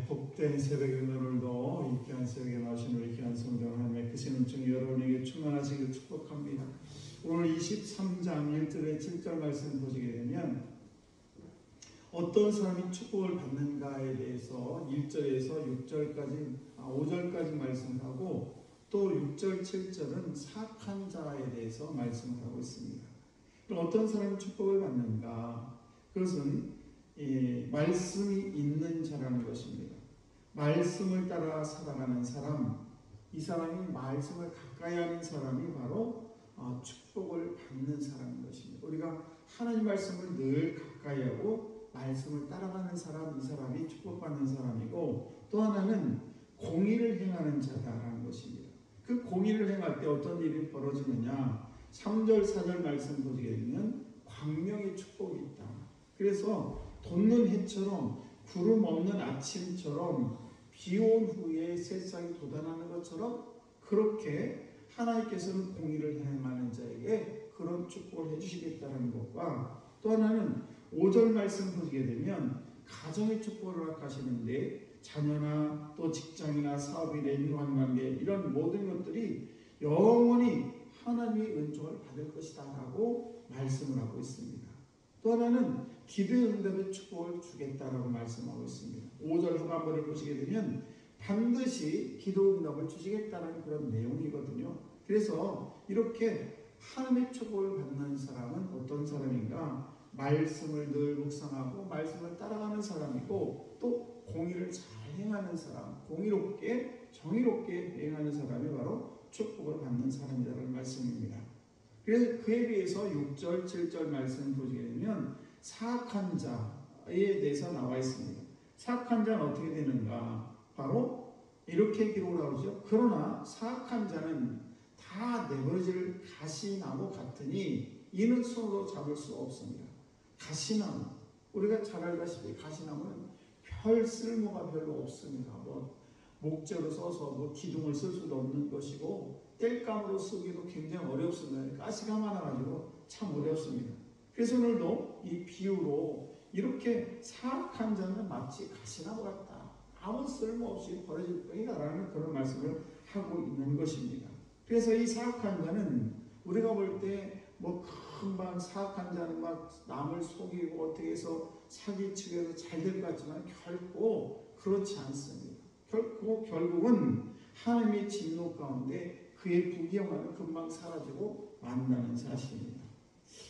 복된 새벽의 오늘도 이 귀한 새벽에 나오신 우리 귀한 성도 하나님의 크신 은총이 여러분에게 충만하시길 축복합니다. 오늘 23장 1절에 7절 말씀 보시게 되면 어떤 사람이 축복을 받는가에 대해서 1절에서 5절까지 말씀을 하고 또 6절, 7절은 사악한 자에 대해서 말씀을 하고 있습니다. 그럼 어떤 사람이 축복을 받는가? 그것은 말씀이 있는 자라는 것입니다. 말씀을 따라 살아가는 사람, 이 사람이 말씀을 가까이 하는 사람이 바로 축복을 받는 사람인 것입니다. 우리가 하나님 말씀을 늘 가까이 하고 말씀을 따라가는 사람, 이 사람이 축복받는 사람이고, 또 하나는 공의를 행하는 자다라는 것입니다. 그 공의를 행할 때 어떤 일이 벌어지느냐, 3절, 4절 말씀 보시게 되면 광명의 축복이 있다. 그래서 돋는 해처럼, 구름 없는 아침처럼, 비 온 후에 새싹이 돋아나는 것처럼 그렇게 하나님께서는 공의를 행하는 자에게 그런 축복을 해주시겠다는 것과, 또 하나는 5절 말씀 보시게 되면 가정의 축복을 허락하시는데 자녀나 또 직장이나 사업이나 인간관계 이런 모든 것들이 영원히 하나님의 은총을 받을 것이다 라고 말씀을 하고 있습니다. 또 하나는 기도의 응답의 축복을 주겠다라고 말씀하고 있습니다. 5절 후반부를 보시게 되면 반드시 기도 응답을 주시겠다는 그런 내용이거든요. 그래서 이렇게 하나님의 축복을 받는 사람은 어떤 사람인가? 말씀을 늘 묵상하고 말씀을 따라가는 사람이고, 또 공의를 잘 행하는 사람, 공의롭게 정의롭게 행하는 사람이 바로 축복을 받는 사람이라는 말씀입니다. 그래서 그에 비해서 6절, 7절 말씀 보시게 되면 사악한 자에 대해서 나와 있습니다. 사악한 자는 어떻게 되는가? 바로 이렇게 기록을 하고 있죠. 그러나 사악한 자는 다 내버려질 가시나무 같으니 이는 손으로 잡을 수 없습니다. 가시나무, 우리가 잘 알다시피 가시나무는 별 쓸모가 별로 없습니다. 목재로 써서 기둥을 쓸 수도 없는 것이고 땔감으로 쓰기도 굉장히 어렵습니다. 가시가 많아가지고 참 어렵습니다. 그래서 오늘도 이 비유로 이렇게 사악한 자는 마치 가시나무 같다, 아무 쓸모없이 버려질 뿐이다라는 그런 말씀을 하고 있는 것입니다. 그래서 이 사악한 자는 우리가 볼 때 금방 사악한 자는 막 남을 속이고 어떻게 해서 사기치고 잘 될 것 같지만 결코 그렇지 않습니다. 결국은 하나님의 진노 가운데 그의 부귀영화는 금방 사라지고 만나는 사실입니다.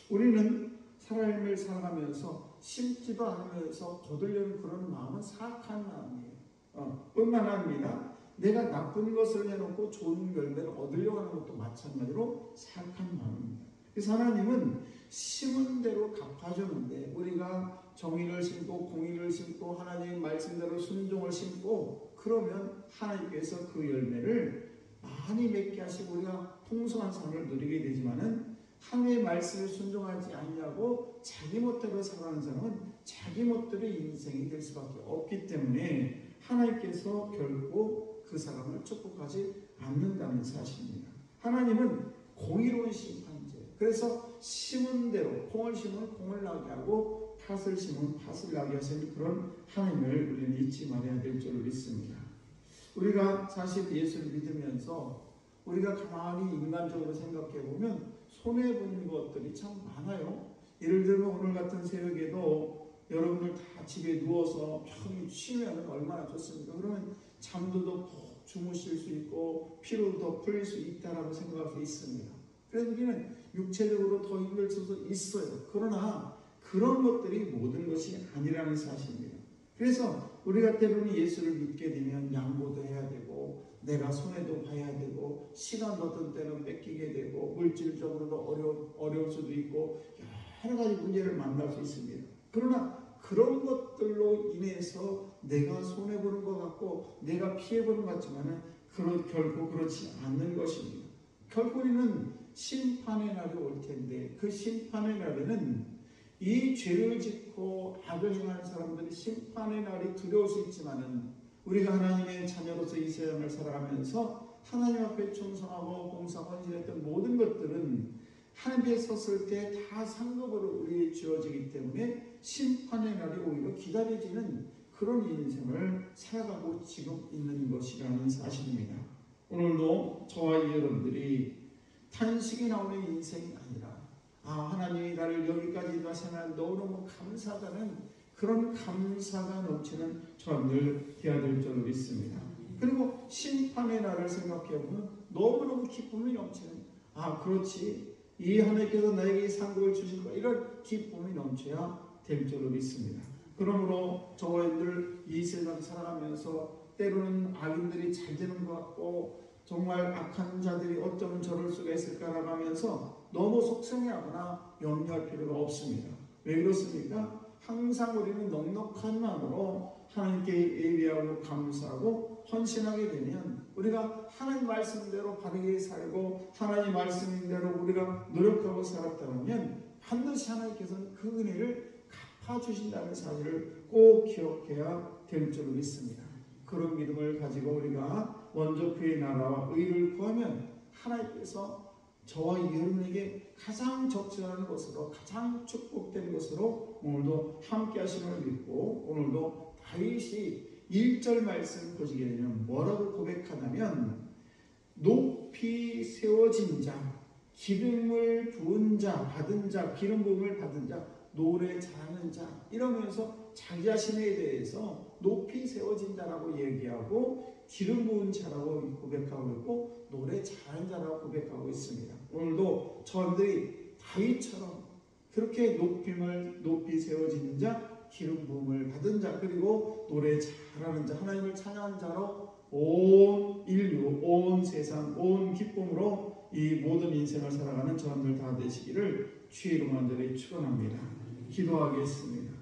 우리는 삶을 살아가면서 심지도 않으면서 거두려는 그런 마음은 사악한 마음이에요. 뿐만 아니라 내가 나쁜 것을 해놓고 좋은 열매를 얻으려고 하는 것도 마찬가지로 사악한 마음입니다. 그래서 하나님은 심은 대로 갚아주는데, 우리가 정의를 심고 공의를 심고 하나님 말씀대로 순종을 심고 그러면 하나님께서 그 열매를 많이 맺게 하시고 우리가 풍성한 삶을 누리게 되지만은, 하나님의 말씀을 순종하지 않냐고 자기 멋대로 살아가는 사람은 자기 멋대로 인생이 될 수밖에 없기 때문에 하나님께서 결코 그 사람을 축복하지 않는다는 사실입니다. 하나님은 공의로운 심판제, 그래서 심은 대로 콩을 심으면 콩을 나게 하고 팥을 심으면 팥을 나게 하시는 그런 하나님을 우리는 잊지 말아야 될 줄을 믿습니다. 우리가 사실 예수를 믿으면서 우리가 가만히 인간적으로 생각해 보면 손해보는 것들이 참 많아요. 예를 들면 오늘 같은 새벽에도 여러분들 다 집에 누워서 편히 쉬면 얼마나 좋습니까? 그러면 잠도 더 푹 주무실 수 있고 피로도 더 풀릴 수 있다라고 생각할 수 있습니다. 그래서 우리는 육체적으로 더 힘들 수도 있어요. 그러나 그런 것들이 모든 것이 아니라는 사실입니다. 그래서 우리가 때로는 예수를 믿게 되면 양보도 해야 되고 내가 손해도 봐야 되고 시간도 어떤 때는 뺏기게 되고 물질적으로도 어려울 수도 있고 여러 가지 문제를 만날 수 있습니다. 그러나 그런 것들로 인해서 내가 손해보는 것 같고 내가 피해보는 것 같지만은 결코 그렇지 않는 것입니다. 결국 우리는 심판의 날이 올 텐데, 그 심판의 날에는 이 죄를 짓고 악을 행하는 사람들이 심판의 날이 두려울 수 있지만은, 우리가 하나님의 자녀로서 이 세상을 살아가면서 하나님 앞에 충성하고 봉사하고 헌신했던 모든 것들은 하나님께 섰을 때 다 상급으로 우리에게 주어지기 때문에 심판의 날이 오히려 기다려지는 그런 인생을 살아가고 지금 있는 것이라는 사실입니다. 오늘도 저와 여러분들이 탄식이 나오는 인생이 아니라 하나님이 나를 여기까지 다시는 너무너무 감사하다는 그런 감사가 넘치는 저들 되어야 될 줄 믿습니다. 그리고 심판의 날을 생각해보면 너무너무 기쁨이 넘치는 그렇지 이 하나님께서 나에게 상급을 주실 거 이런 기쁨이 넘쳐야 될 줄로 믿습니다. 그러므로 저와 여러분들 이 세상 살아가면서 때로는 악인들이 잘 되는 것 같고 정말 악한 자들이 어쩌면 저럴 수가 있을까라고 하면서 너무 속상해하거나 염려할 필요가 없습니다. 왜 그렇습니까? 항상 우리는 넉넉한 마음으로 하나님께 예배하고 감사하고 헌신하게 되면 우리가 하나님 말씀대로 바르게 살고 하나님 말씀대로 우리가 노력하고 살았다면 반드시 하나님께서는 그 은혜를 갚아주신다는 사실을 꼭 기억해야 될 줄 믿습니다. 그런 믿음을 가지고 우리가 먼저 그의 나라와 의를 구하면 하나님께서 저와 여러분에게 가장 적절한 것으로 가장 축복된 것으로 오늘도 함께 하심을 믿고 오늘도 다윗이 1절 말씀 보시게 되면 뭐라고 고백하냐면 높이 세워진 자 기름을 부은 자 받은 자 기름 부음을 받은 자 노래 잘하는 자 이러면서 자기 자신에 대해서 높이 세워진 자라고 얘기하고 기름 부은 자라고 고백하고 있고 노래 잘하는 자라고 고백하고 있습니다. 오늘도 저들이 다윗처럼 그렇게 높이 세워지는 자 기름 부음을 받은 자 그리고 노래 잘하는 자 하나님을 찬양하는 자로 온 인류 온 세상 온 기쁨으로 이 모든 인생을 살아가는 저들 다 되시기를 주의 이름으로 간절히 축원합니다. 기도하겠습니다.